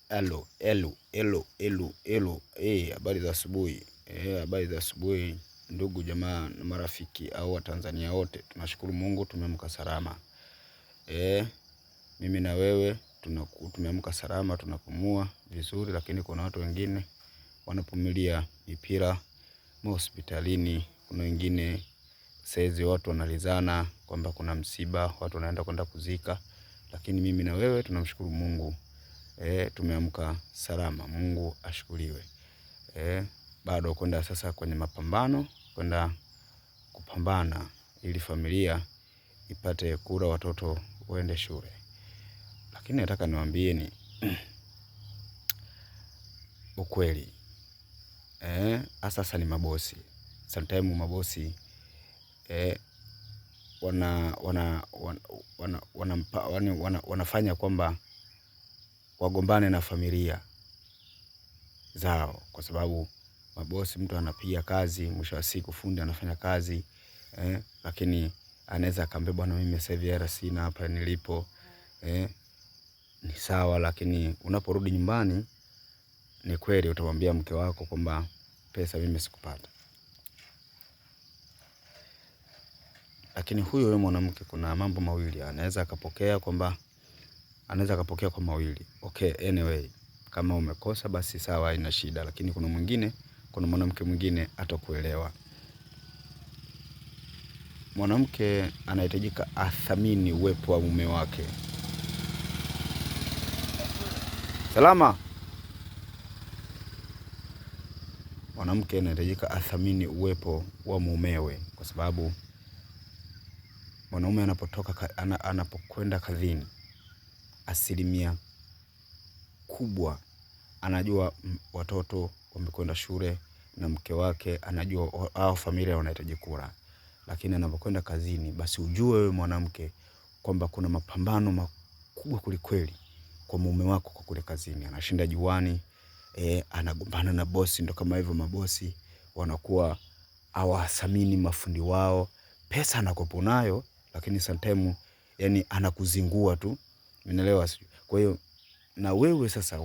Hello. Habari za asubuhi. Habari za asubuhi ndugu jamaa na marafiki au Watanzania wote. Tunashukuru Mungu tumeamka salama. Mimi na wewe tumeamka salama, tunapumua vizuri, lakini kuna watu wengine wanapumilia mipira hospitalini. Kuna wengine saizi watu wanalizana kwamba kuna msiba, watu wanaenda kwenda kuzika, lakini mimi na wewe tunamshukuru Mungu. Tumeamka salama, Mungu ashukuriwe. Bado kwenda sasa kwenye mapambano, kwenda kupambana ili familia ipate kula, watoto waende shule. Lakini nataka niwaambieni ukweli. Sasa ni mabosi. Sometimes mabosi wanafanya kwamba wagombane na familia zao, kwa sababu mabosi, mtu anapiga kazi, mwisho wa siku fundi anafanya kazi, lakini anaweza akamwambia bwana, mimi sasa hivi hela sina hapa nilipo. Ni sawa, lakini unaporudi nyumbani ni kweli utamwambia mke wako kwamba pesa mimi sikupata. Lakini huyo mwanamke kuna mambo mawili anaweza akapokea kwamba anaweza akapokea kwa mawili. Okay, anyway, kama umekosa basi sawa, haina shida, lakini kuna mwanamke mwingine atakuelewa. Mwanamke anahitajika athamini uwepo wa mume wake. Salama. Mwanamke anahitajika athamini uwepo wa mumewe, kwa sababu mwanaume anapokwenda kazini, asilimia kubwa anajua watoto wamekwenda shule na mke wake anajua hao familia wanahitaji kula. Lakini anapokwenda kazini, basi ujue wewe mwanamke kwamba kuna mapambano makubwa kulikweli kwa mume wako kwa kule kazini. Anashinda juani, anagombana na bosi. Ndo kama hivyo mabosi wanakuwa hawathamini mafundi wao. Pesa anakopo nayo, lakini sometimes yani anakuzingua tu. Umeelewa? Kwa hiyo na wewe sasa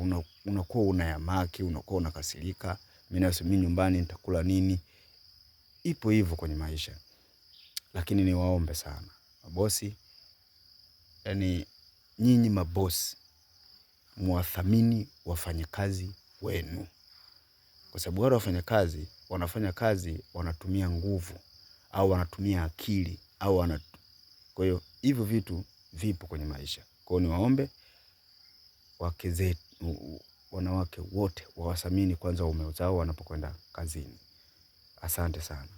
unakuwa unayamaki, unakuwa unakasirika. Mimi nyumbani nitakula nini? Ipo hivyo kwenye maisha. Lakini niwaombe sana mabosi, yani nyinyi mabosi muwathamini wafanyakazi wenu, kwa sababu wale wafanyakazi wanafanya kazi, wanatumia nguvu au wanatumia akili kwa hiyo hivyo vitu vipo kwenye maisha. Kwa hiyo niwaombe wake zetu, wanawake wote wawathamini kwanza waume zao wanapokwenda kazini. Asante sana.